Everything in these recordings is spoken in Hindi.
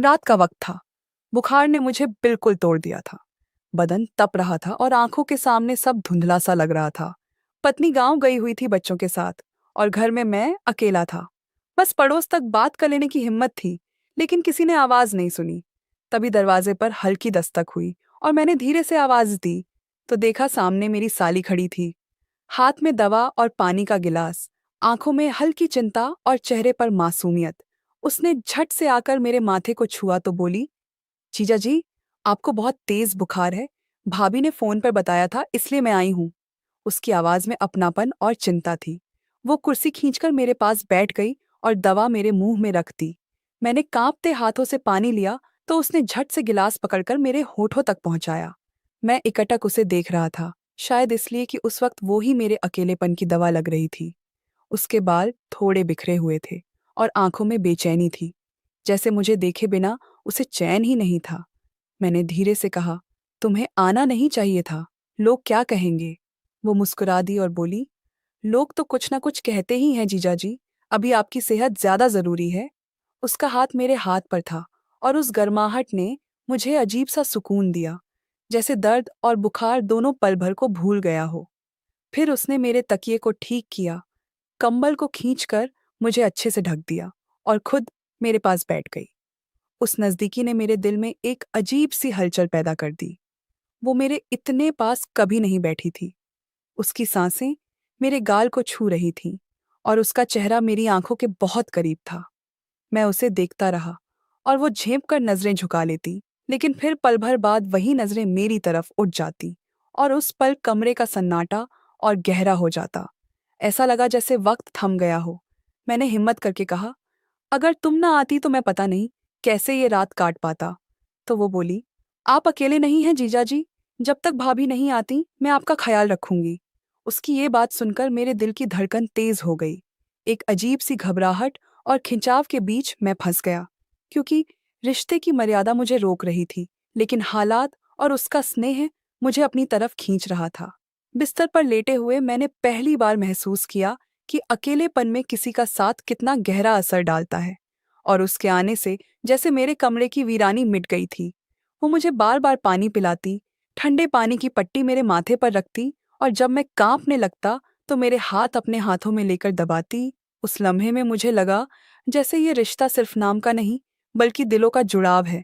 रात का वक्त था। बुखार ने मुझे बिल्कुल तोड़ दिया था। बदन तप रहा था और आंखों के सामने सब धुंधला सा लग रहा था। पत्नी गांव गई हुई थी बच्चों के साथ और घर में मैं अकेला था। बस पड़ोस तक बात कर लेने की हिम्मत थी, लेकिन किसी ने आवाज नहीं सुनी। तभी दरवाजे पर हल्की दस्तक हुई और मैंने धीरे से आवाज दी तो देखा सामने मेरी साली खड़ी थी, हाथ में दवा और पानी का गिलास, आंखों में हल्की चिंता और चेहरे पर मासूमियत। उसने झट से आकर मेरे माथे को छुआ तो बोली, जीजा जी, आपको बहुत तेज बुखार है। भाभी ने फोन पर बताया था, इसलिए मैं आई हूँ। उसकी आवाज में अपनापन और चिंता थी। वो कुर्सी खींचकर मेरे पास बैठ गई और दवा मेरे मुंह में रख दी। मैंने कांपते हाथों से पानी लिया तो उसने झट से गिलास पकड़कर मेरे होठों तक पहुंचाया। मैं एकटक उसे देख रहा था, शायद इसलिए कि उस वक्त वो ही मेरे अकेलेपन की दवा लग रही थी। उसके बाल थोड़े बिखरे हुए थे और आंखों में बेचैनी थी, जैसे मुझे देखे बिना उसे चैन ही नहीं था। मैंने धीरे से कहा, तुम्हें आना नहीं चाहिए था, लोग क्या कहेंगे। वो मुस्कुरा दी और बोली, लोग तो कुछ ना कुछ कहते ही हैं जीजा जी, अभी आपकी सेहत ज्यादा जरूरी है। उसका हाथ मेरे हाथ पर था और उस गर्माहट ने मुझे अजीब सा सुकून दिया, जैसे दर्द और बुखार दोनों पल भर को भूल गया हो। फिर उसने मेरे तकिए को ठीक किया, कंबल को खींचकर मुझे अच्छे से ढक दिया और खुद मेरे पास बैठ गई। उस नज़दीकी ने मेरे दिल में एक अजीब सी हलचल पैदा कर दी। वो मेरे इतने पास कभी नहीं बैठी थी। उसकी सांसें मेरे गाल को छू रही थीं और उसका चेहरा मेरी आंखों के बहुत करीब था। मैं उसे देखता रहा और वो झेंप कर नजरें झुका लेती, लेकिन फिर पल भर बाद वही नजरें मेरी तरफ उठ जाती और उस पल कमरे का सन्नाटा और गहरा हो जाता। ऐसा लगा जैसे वक्त थम गया हो। मैंने हिम्मत करके कहा, अगर तुम ना आती तो मैं पता नहीं कैसे ये रात काट पाता। तो वो बोली, आप अकेले नहीं हैं जीजा जी, जब तक भाभी नहीं आती मैं आपका ख्याल रखूंगी। उसकी ये बात सुनकर मेरे दिल की धड़कन तेज हो गई। एक अजीब सी घबराहट और खिंचाव के बीच मैं फंस गया, क्योंकि रिश्ते की मर्यादा मुझे रोक रही थी, लेकिन हालात और उसका स्नेह मुझे अपनी तरफ खींच रहा था। बिस्तर पर लेटे हुए मैंने पहली बार महसूस किया कि अकेलेपन में किसी का साथ कितना गहरा असर डालता है। और उसके आने से जैसे मेरे कमरे की वीरानी मिट गई थी। वो मुझे बार बार पानी पिलाती, ठंडे पानी की पट्टी मेरे माथे पर रखती और जब मैं कांपने लगता तो मेरे हाथ अपने हाथों में लेकर दबाती। उस लम्हे में मुझे लगा जैसे ये रिश्ता सिर्फ नाम का नहीं, बल्कि दिलों का जुड़ाव है।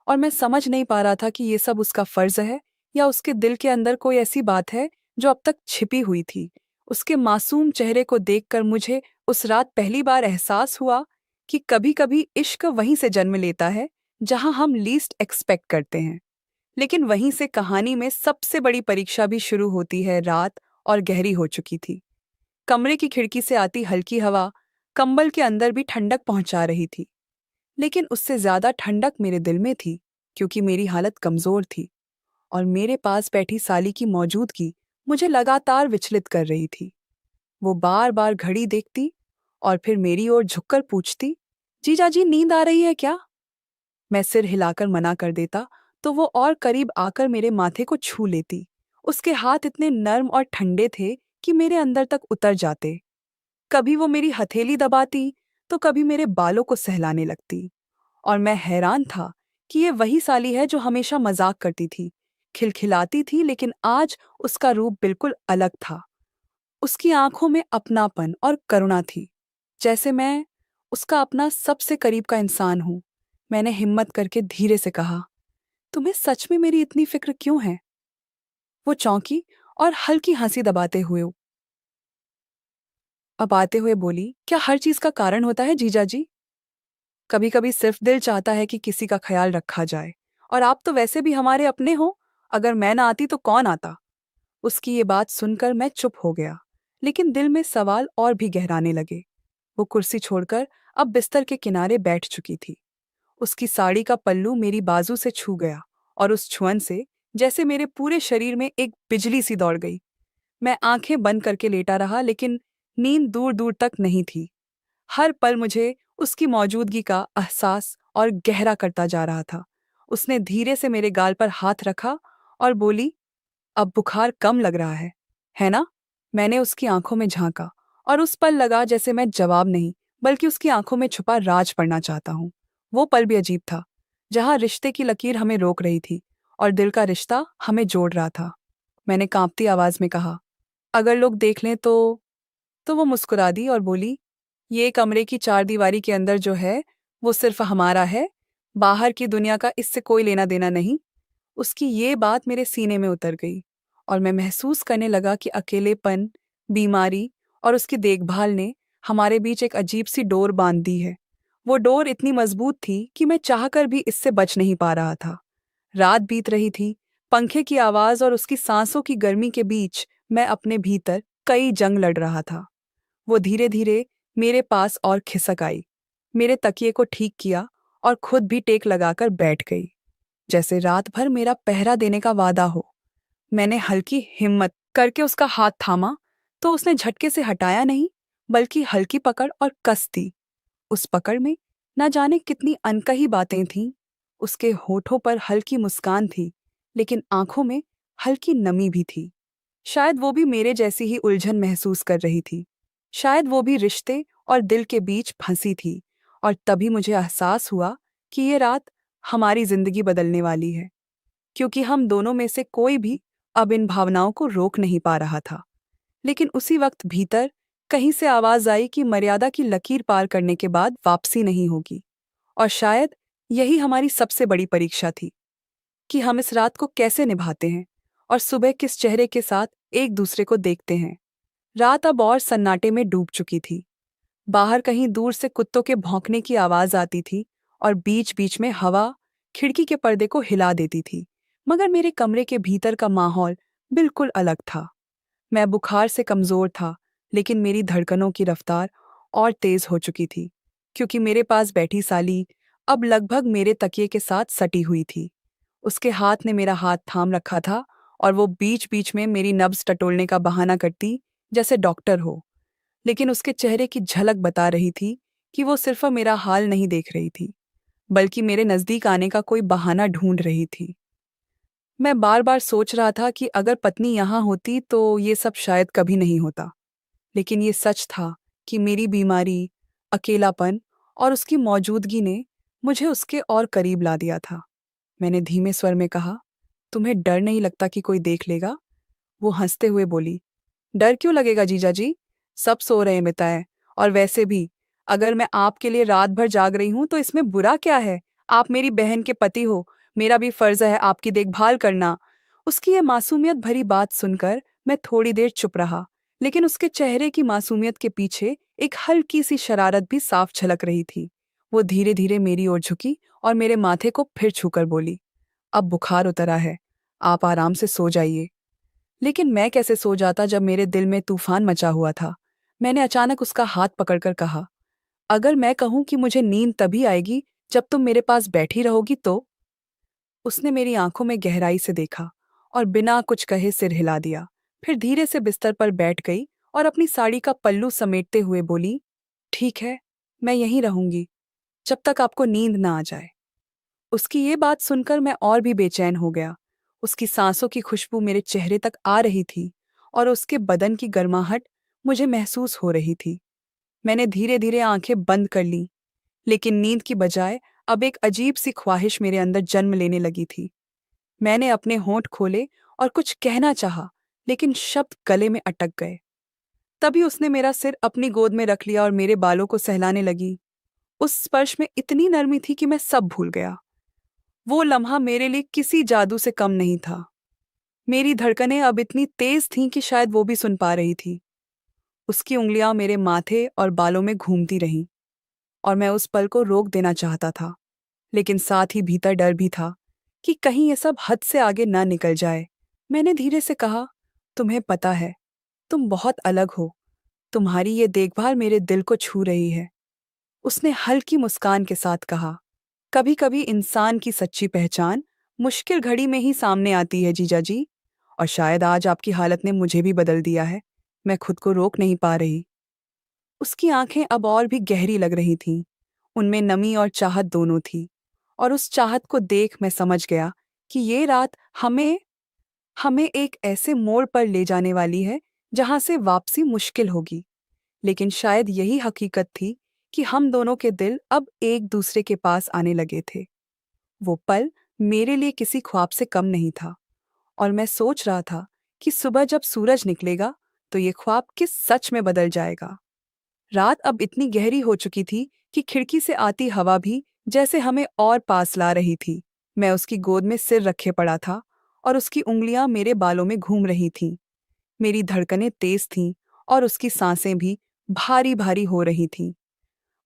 और मैं समझ नहीं पा रहा था कि ये सब उसका फर्ज है या उसके दिल के अंदर कोई ऐसी बात है जो अब तक छिपी हुई थी। उसके मासूम चेहरे को देखकर मुझे उस रात पहली बार एहसास हुआ कि कभी कभी इश्क वहीं से जन्म लेता है जहां हम लीस्ट एक्सपेक्ट करते हैं। लेकिन वहीं से कहानी में सबसे बड़ी परीक्षा भी शुरू होती है। रात और गहरी हो चुकी थी। कमरे की खिड़की से आती हल्की हवा कंबल के अंदर भी ठंडक पहुंचा रही थी, लेकिन उससे ज्यादा ठंडक मेरे दिल में थी, क्योंकि मेरी हालत कमजोर थी और मेरे पास बैठी साली की मौजूदगी मुझे लगातार विचलित कर रही थी। वो बार बार घड़ी देखती और फिर मेरी ओर झुककर पूछती, जीजा जी नींद आ रही है क्या। मैं सिर हिलाकर मना कर देता तो वो और करीब आकर मेरे माथे को छू लेती। उसके हाथ इतने नर्म और ठंडे थे कि मेरे अंदर तक उतर जाते। कभी वो मेरी हथेली दबाती तो कभी मेरे बालों को सहलाने लगती। और मैं हैरान था कि ये वही साली है जो हमेशा मजाक करती थी, खिलखिलाती थी, लेकिन आज उसका रूप बिल्कुल अलग था। उसकी आंखों में अपनापन और करुणा थी, जैसे मैं उसका अपना सबसे करीब का इंसान हूं। मैंने हिम्मत करके धीरे से कहा, तुम्हें सच में मेरी इतनी फिक्र क्यों है। वो चौंकी और हल्की हंसी दबाते हुए बोली, क्या हर चीज का कारण होता है जीजा जी। कभी कभी सिर्फ दिल चाहता है कि किसी का ख्याल रखा जाए, और आप तो वैसे भी हमारे अपने हो। अगर मैं ना आती तो कौन आता। उसकी ये बात सुनकर मैं चुप हो गया, लेकिन दिल में सवाल और भी गहराने लगे। वो कुर्सी छोड़कर अब बिस्तर के किनारे बैठ चुकी थी। उसकी साड़ी का पल्लू मेरी बाजू से छू गया और उस छुअन से जैसे मेरे पूरे शरीर में एक बिजली सी दौड़ गई। मैं आंखें बंद करके लेटा रहा, लेकिन नींद दूर दूर तक नहीं थी। हर पल मुझे उसकी मौजूदगी का एहसास और गहरा करता जा रहा था। उसने धीरे से मेरे गाल पर हाथ रखा और बोली, अब बुखार कम लग रहा है ना। मैंने उसकी आंखों में झांका और उस पल लगा जैसे मैं जवाब नहीं, बल्कि उसकी आंखों में छुपा राज पढ़ना चाहता हूँ। वो पल भी अजीब था, जहाँ रिश्ते की लकीर हमें रोक रही थी और दिल का रिश्ता हमें जोड़ रहा था। मैंने कांपती आवाज में कहा, अगर लोग देख लें तो वो मुस्कुरा दी और बोली, ये कमरे की चारदीवारी के अंदर जो है वो सिर्फ हमारा है, बाहर की दुनिया का इससे कोई लेना देना नहीं। उसकी ये बात मेरे सीने में उतर गई और मैं महसूस करने लगा कि अकेलेपन, बीमारी और उसकी देखभाल ने हमारे बीच एक अजीब सी डोर बांध दी है। वो डोर इतनी मजबूत थी कि मैं चाहकर भी इससे बच नहीं पा रहा था। रात बीत रही थी, पंखे की आवाज और उसकी सांसों की गर्मी के बीच मैं अपने भीतर कई जंग लड़ रहा था। वो धीरे धीरे मेरे पास और खिसक आई, मेरे तकिए को ठीक किया और खुद भी टेक लगाकर बैठ गई, जैसे रात भर मेरा पहरा देने का वादा हो। मैंने हल्की हिम्मत करके उसका हाथ थामा तो उसने झटके से हटाया नहीं, बल्कि हल्की पकड़ और कस दी। उस पकड़ में न जाने कितनी अनकही बातें थीं। उसके होठों पर हल्की मुस्कान थी, लेकिन आंखों में हल्की नमी भी थी। शायद वो भी मेरे जैसी ही उलझन महसूस कर रही थी। शायद वो भी रिश्ते और दिल के बीच फंसी थी। और तभी मुझे एहसास हुआ कि ये रात हमारी जिंदगी बदलने वाली है, क्योंकि हम दोनों में से कोई भी अब इन भावनाओं को रोक नहीं पा रहा था। लेकिन उसी वक्त भीतर कहीं से आवाज आई कि मर्यादा की लकीर पार करने के बाद वापसी नहीं होगी। और शायद यही हमारी सबसे बड़ी परीक्षा थी, कि हम इस रात को कैसे निभाते हैं और सुबह किस चेहरे के साथ एक दूसरे को देखते हैं। रात अब और सन्नाटे में डूब चुकी थी। बाहर कहीं दूर से कुत्तों के भौंकने की आवाज आती थी और बीच बीच में हवा खिड़की के पर्दे को हिला देती थी। मगर मेरे कमरे के भीतर का माहौल बिल्कुल अलग था। मैं बुखार से कमजोर था, लेकिन मेरी धड़कनों की रफ्तार और तेज हो चुकी थी, क्योंकि मेरे पास बैठी साली अब लगभग मेरे तकिए के साथ सटी हुई थी। उसके हाथ ने मेरा हाथ थाम रखा था और वो बीच बीच में मेरी नब्ज टटोलने का बहाना करती, जैसे डॉक्टर हो। लेकिन उसके चेहरे की झलक बता रही थी कि वो सिर्फ मेरा हाल नहीं देख रही थी, बल्कि मेरे नजदीक आने का कोई बहाना ढूंढ रही थी। मैं बार बार सोच रहा था कि अगर पत्नी यहाँ होती तो ये सब शायद कभी नहीं होता। लेकिन ये सच था कि मेरी बीमारी, अकेलापन और उसकी मौजूदगी ने मुझे उसके और करीब ला दिया था। मैंने धीमे स्वर में कहा, तुम्हें डर नहीं लगता कि कोई देख लेगा? वो हंसते हुए बोली, डर क्यों लगेगा जीजा जी? सब सो रहे हैं मिताए। और वैसे भी अगर मैं आपके लिए रात भर जाग रही हूं तो इसमें बुरा क्या है? आप मेरी बहन के पति हो, मेरा भी फर्ज है आपकी देखभाल करना। उसकी ये मासूमियत भरी बात सुनकर मैं थोड़ी देर चुप रहा, लेकिन उसके चेहरे की मासूमियत के पीछे एक हल्की सी शरारत भी साफ झलक रही थी। वो धीरे धीरे मेरी ओर झुकी और मेरे माथे को फिर छूकर बोली, अब बुखार उतरा है, आप आराम से सो जाइए। लेकिन मैं कैसे सो जाता जब मेरे दिल में तूफान मचा हुआ था। मैंने अचानक उसका हाथ पकड़कर कहा, अगर मैं कहूं कि मुझे नींद तभी आएगी जब तुम मेरे पास बैठी रहोगी तो? उसने मेरी आंखों में गहराई से देखा और बिना कुछ कहे सिर हिला दिया। फिर धीरे से बिस्तर पर बैठ गई और अपनी साड़ी का पल्लू समेटते हुए बोली, ठीक है, मैं यहीं रहूंगी जब तक आपको नींद ना आ जाए। उसकी ये बात सुनकर मैं और भी बेचैन हो गया। उसकी सांसों की खुशबू मेरे चेहरे तक आ रही थी और उसके बदन की गर्माहट मुझे महसूस हो रही थी। मैंने धीरे धीरे आंखें बंद कर लीं, लेकिन नींद की बजाय अब एक अजीब सी ख्वाहिश मेरे अंदर जन्म लेने लगी थी। मैंने अपने होंठ खोले और कुछ कहना चाहा, लेकिन शब्द गले में अटक गए। तभी उसने मेरा सिर अपनी गोद में रख लिया और मेरे बालों को सहलाने लगी। उस स्पर्श में इतनी नरमी थी कि मैं सब भूल गया। वो लम्हा मेरे लिए किसी जादू से कम नहीं था। मेरी धड़कनें अब इतनी तेज थीं कि शायद वो भी सुन पा रही थी। उसकी उंगलियां मेरे माथे और बालों में घूमती रहीं और मैं उस पल को रोक देना चाहता था, लेकिन साथ ही भीतर डर भी था कि कहीं ये सब हद से आगे ना निकल जाए। मैंने धीरे से कहा, तुम्हें पता है, तुम बहुत अलग हो। तुम्हारी ये देखभाल मेरे दिल को छू रही है। उसने हल्की मुस्कान के साथ कहा, कभी कभी इंसान की सच्ची पहचान मुश्किल घड़ी में ही सामने आती है जीजा जी। और शायद आज आपकी हालत ने मुझे भी बदल दिया है। मैं खुद को रोक नहीं पा रही। उसकी आंखें अब और भी गहरी लग रही थीं। उनमें नमी और चाहत दोनों थी। और उस चाहत को देख मैं समझ गया कि ये रात हमें हमें एक ऐसे मोड़ पर ले जाने वाली है जहां से वापसी मुश्किल होगी। लेकिन शायद यही हकीकत थी कि हम दोनों के दिल अब एक दूसरे के पास आने लगे थे। वो पल मेरे लिए किसी ख्वाब से कम नहीं था, और मैं सोच रहा था कि सुबह जब सूरज निकलेगा तो ये ख्वाब किस सच में बदल जाएगा। रात अब इतनी गहरी हो चुकी थी कि खिड़की से आती हवा भी जैसे हमें और पास ला रही थी। मैं उसकी गोद में सिर रखे पड़ा था और उसकी उंगलियां मेरे बालों में घूम रही थीं। मेरी धड़कनें तेज थीं और उसकी सांसें भी भारी भारी हो रही थीं।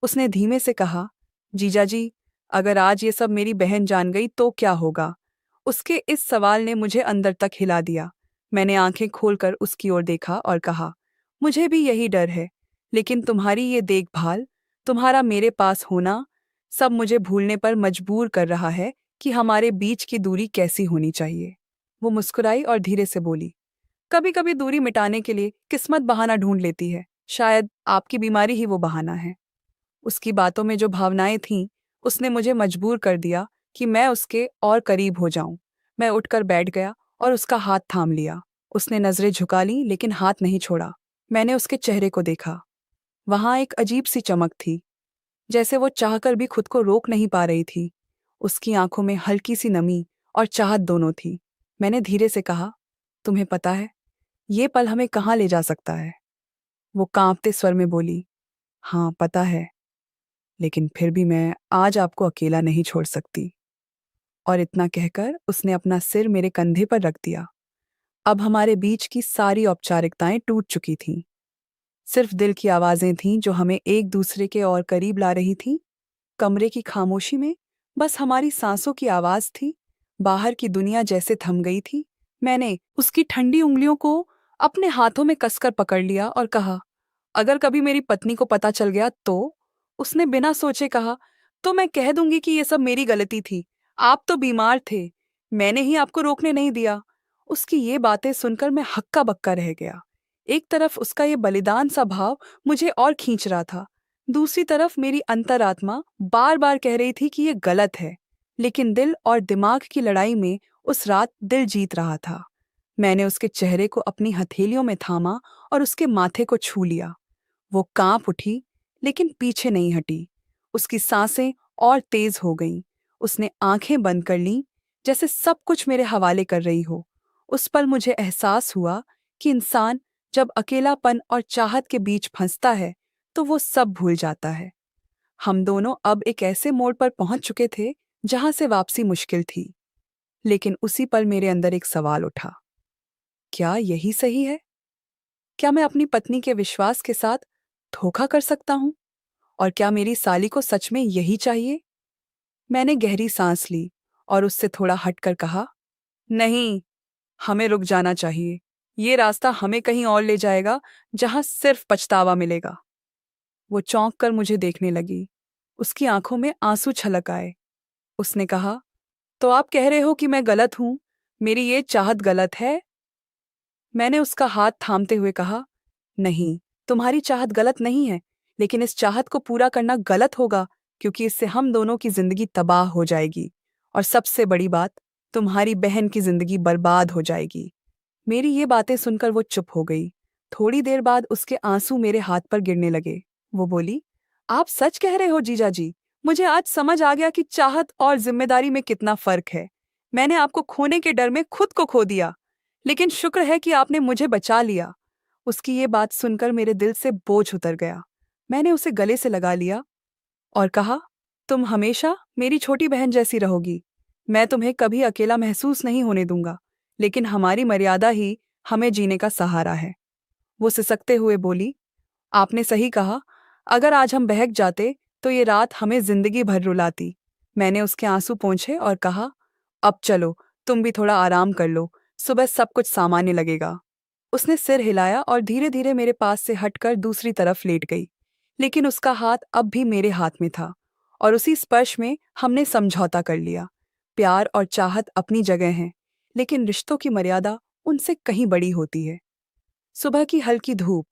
उसने धीमे से कहा, जीजा जी, अगर आज ये सब मेरी बहन जान गई तो क्या होगा? उसके इस सवाल ने मुझे अंदर तक हिला दिया। मैंने आंखें खोलकर उसकी ओर देखा और कहा, मुझे भी यही डर है, लेकिन तुम्हारी ये देखभाल, तुम्हारा मेरे पास होना, सब मुझे भूलने पर मजबूर कर रहा है कि हमारे बीच की दूरी कैसी होनी चाहिए। वो मुस्कुराई और धीरे से बोली, कभी कभी दूरी मिटाने के लिए किस्मत बहाना ढूंढ लेती है, शायद आपकी बीमारी ही वो बहाना है। उसकी बातों में जो भावनाएं थीं, उसने मुझे मजबूर कर दिया कि मैं उसके और करीब हो जाऊं। मैं उठकर बैठ गया और उसका हाथ थाम लिया। उसने नजरें झुका लीं लेकिन हाथ नहीं छोड़ा। मैंने उसके चेहरे को देखा। वहां एक अजीब सी चमक थी, जैसे वो चाहकर भी खुद को रोक नहीं पा रही थी। उसकी आंखों में हल्की सी नमी और चाहत दोनों थी। मैंने धीरे से कहा, तुम्हें पता है ये पल हमें कहाँ ले जा सकता है? वो कांपते स्वर में बोली, हाँ पता है, लेकिन फिर भी मैं आज आपको अकेला नहीं छोड़ सकती। और इतना कहकर उसने अपना सिर मेरे कंधे पर रख दिया। अब हमारे बीच की सारी औपचारिकताएं टूट चुकी थीं। सिर्फ दिल की आवाजें थीं जो हमें एक दूसरे के और करीब ला रही थीं। कमरे की खामोशी में बस हमारी सांसों की आवाज थी। बाहर की दुनिया जैसे थम गई थी। मैंने उसकी ठंडी उंगलियों को अपने हाथों में कसकर पकड़ लिया और कहा, अगर कभी मेरी पत्नी को पता चल गया तो? उसने बिना सोचे कहा, तो मैं कह दूंगी कि ये सब मेरी गलती थी। आप तो बीमार थे, मैंने ही आपको रोकने नहीं दिया। उसकी ये बातें सुनकर मैं हक्का बक्का रह गया। एक तरफ उसका ये बलिदान सा भाव मुझे और खींच रहा था, दूसरी तरफ मेरी अंतरात्मा बार बार कह रही थी कि ये गलत है। लेकिन दिल और दिमाग की लड़ाई में उस रात दिल जीत रहा था। मैंने उसके चेहरे को अपनी हथेलियों में थामा और उसके माथे को छू लिया। वो कांप उठी, लेकिन पीछे नहीं हटी। उसकी सांसें और तेज हो गईं। उसने आंखें बंद कर लीं, जैसे सब कुछ मेरे हवाले कर रही हो। उस पल मुझे एहसास हुआ कि इंसान जब अकेलापन और चाहत के बीच फंसता है तो वो सब भूल जाता है। हम दोनों अब एक ऐसे मोड़ पर पहुंच चुके थे जहां से वापसी मुश्किल थी। लेकिन उसी पल मेरे अंदर एक सवाल उठा, क्या यही सही है? क्या मैं अपनी पत्नी के विश्वास के साथ धोखा कर सकता हूं? और क्या मेरी साली को सच में यही चाहिए? मैंने गहरी सांस ली और उससे थोड़ा हटकर कहा, नहीं, हमें रुक जाना चाहिए। ये रास्ता हमें कहीं और ले जाएगा, जहां सिर्फ पछतावा मिलेगा। वो चौंक कर मुझे देखने लगी। उसकी आंखों में आंसू छलक आए। उसने कहा, तो आप कह रहे हो कि मैं गलत हूं? मेरी ये चाहत गलत है? मैंने उसका हाथ थामते हुए कहा, नहीं, तुम्हारी चाहत गलत नहीं है, लेकिन इस चाहत को पूरा करना गलत होगा, क्योंकि इससे हम दोनों की जिंदगी तबाह हो जाएगी। और सबसे बड़ी बात, तुम्हारी बहन की जिंदगी बर्बाद हो जाएगी। मेरी ये बातें सुनकर वो चुप हो गई। थोड़ी देर बाद उसके आंसू मेरे हाथ पर गिरने लगे। वो बोली, आप सच कह रहे हो जीजा जी। मुझे आज समझ आ गया कि चाहत और जिम्मेदारी में कितना फर्क है। मैंने आपको खोने के डर में खुद को खो दिया, लेकिन शुक्र है कि आपने मुझे बचा लिया। उसकी ये बात सुनकर मेरे दिल से बोझ उतर गया। मैंने उसे गले से लगा लिया और कहा, तुम हमेशा मेरी छोटी बहन जैसी रहोगी। मैं तुम्हें कभी अकेला महसूस नहीं होने दूंगा, लेकिन हमारी मर्यादा ही हमें जीने का सहारा है। वो सिसकते हुए बोली, आपने सही कहा, अगर आज हम बहक जाते तो ये रात हमें जिंदगी भर रुलाती। मैंने उसके आंसू पोंछे और कहा, अब चलो, तुम भी थोड़ा आराम कर लो, सुबह सब कुछ सामान्य लगेगा। उसने सिर हिलाया और धीरे धीरे मेरे पास से हटकर दूसरी तरफ लेट गई। लेकिन उसका हाथ अब भी मेरे हाथ में था, और उसी स्पर्श में हमने समझौता कर लिया। प्यार और चाहत अपनी जगह हैं, लेकिन रिश्तों की मर्यादा उनसे कहीं बड़ी होती है। सुबह की हल्की धूप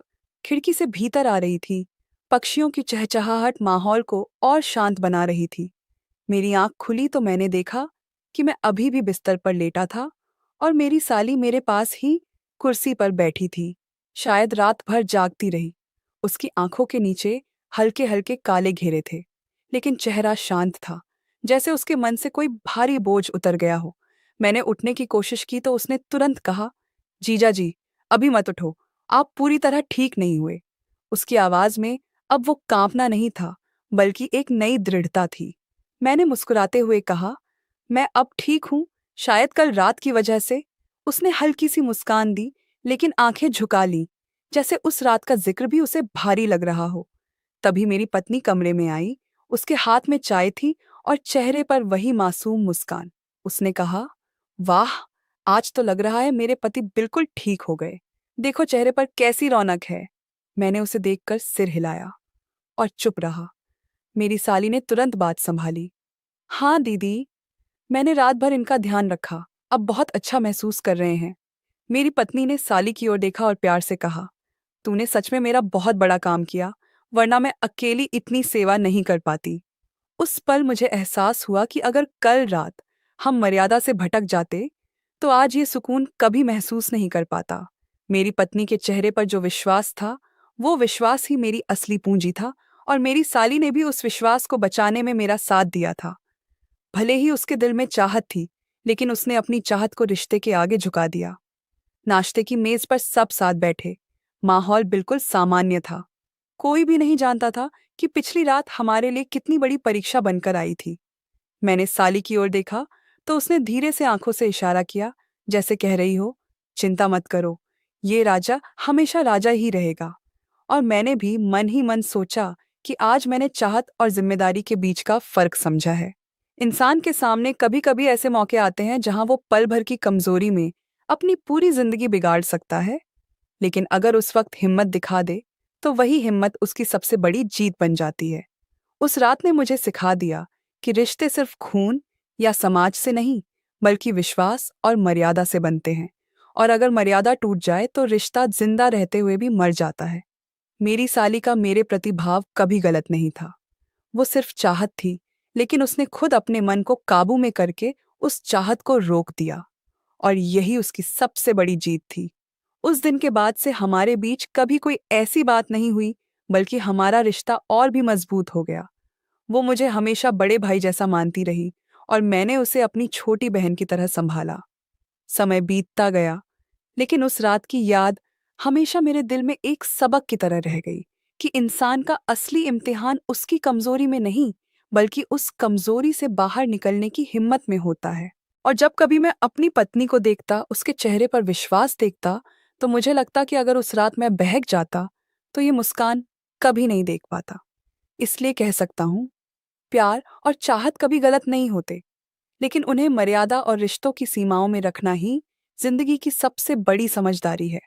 खिड़की से भीतर आ रही थी। पक्षियों की चहचहाहट माहौल को और शांत बना रही थी। मेरी आंख खुली तो मैंने देखा कि मैं अभी भी बिस्तर पर लेटा था और मेरी साली मेरे पास ही कुर्सी पर बैठी थी, शायद रात भर जागती रही। उसकी आंखों के नीचे हल्के हल्के काले घेरे थे, लेकिन चेहरा शांत था, जैसे उसके मन से कोई भारी बोझ उतर गया हो। मैंने उठने की कोशिश की तो उसने तुरंत कहा, जीजा जी, अभी मत उठो, आप पूरी तरह ठीक नहीं हुए। उसकी आवाज में अब वो कांपना नहीं था, बल्कि एक नई दृढ़ता थी। मैंने मुस्कुराते हुए कहा, मैं अब ठीक हूं, शायद कल रात की वजह से। उसने हल्की सी मुस्कान दी, लेकिन आंखें झुका ली, जैसे उस रात का जिक्र भी उसे भारी लग रहा हो। तभी मेरी पत्नी कमरे में आई। उसके हाथ में चाय थी और चेहरे पर वही मासूम मुस्कान। उसने कहा, वाह, आज तो लग रहा है मेरे पति बिल्कुल ठीक हो गए। देखो चेहरे पर कैसी रौनक है। मैंने उसे देखकर सिर हिलाया और चुप रहा। मेरी साली ने तुरंत बात संभाली। हाँ दीदी, मैंने रात भर इनका ध्यान रखा, अब बहुत अच्छा महसूस कर रहे हैं। मेरी पत्नी ने साली की ओर देखा और प्यार से कहा, तूने सच में मेरा बहुत बड़ा काम किया, वरना मैं अकेली इतनी सेवा नहीं कर पाती। उस पल मुझे एहसास हुआ कि अगर कल रात हम मर्यादा से भटक जाते, तो आज ये सुकून कभी महसूस नहीं कर पाता। मेरी पत्नी के चेहरे पर जो विश्वास था, वो विश्वास ही मेरी असली पूंजी था, और मेरी साली ने भी उस विश्वास को बचाने में मेरा साथ दिया था। भले ही उसके दिल में चाहत थी, लेकिन उसने अपनी चाहत को रिश्ते के आगे झुका दिया। नाश्ते की मेज पर सब साथ बैठे। माहौल बिल्कुल सामान्य था। कोई भी नहीं जानता था कि पिछली रात हमारे लिए कितनी बड़ी परीक्षा बनकर आई थी। मैंने साली की ओर देखा तो उसने धीरे से आंखों से इशारा किया, जैसे कह रही हो, चिंता मत करो, ये राजा हमेशा राजा ही रहेगा। और मैंने भी मन ही मन सोचा कि आज मैंने चाहत और जिम्मेदारी के बीच का फर्क समझा है। इंसान के सामने कभी कभी ऐसे मौके आते हैं जहां वो पल भर की कमजोरी में अपनी पूरी जिंदगी बिगाड़ सकता है, लेकिन अगर उस वक्त हिम्मत दिखा दे, तो वही हिम्मत उसकी सबसे बड़ी जीत बन जाती है। उस रात ने मुझे सिखा दिया कि रिश्ते सिर्फ खून या समाज से नहीं, बल्कि विश्वास और मर्यादा से बनते हैं। और अगर मर्यादा टूट जाए तो रिश्ता जिंदा रहते हुए भी मर जाता है। मेरी साली का मेरे प्रति भाव कभी गलत नहीं था। वो सिर्फ चाहत थी, लेकिन उसने खुद अपने मन को काबू में करके उस चाहत को रोक दिया, और यही उसकी सबसे बड़ी जीत थी। उस दिन के बाद से हमारे बीच कभी कोई ऐसी बात नहीं हुई, बल्कि हमारा रिश्ता और भी मजबूत हो गया। वो मुझे हमेशा बड़े भाई जैसा मानती रही, और मैंने उसे अपनी छोटी बहन की तरह संभाला। समय बीतता गया, लेकिन उस रात की याद हमेशा मेरे दिल में एक सबक की तरह रह गई, कि इंसान का असली इम्तिहान उसकी कमजोरी में नहीं, बल्कि उस कमजोरी से बाहर निकलने की हिम्मत में होता है। और जब कभी मैं अपनी पत्नी को देखता, उसके चेहरे पर विश्वास देखता, तो मुझे लगता कि अगर उस रात मैं बहक जाता, तो ये मुस्कान कभी नहीं देख पाता। इसलिए कह सकता हूँ, प्यार और चाहत कभी गलत नहीं होते, लेकिन उन्हें मर्यादा और रिश्तों की सीमाओं में रखना ही जिंदगी की सबसे बड़ी समझदारी है।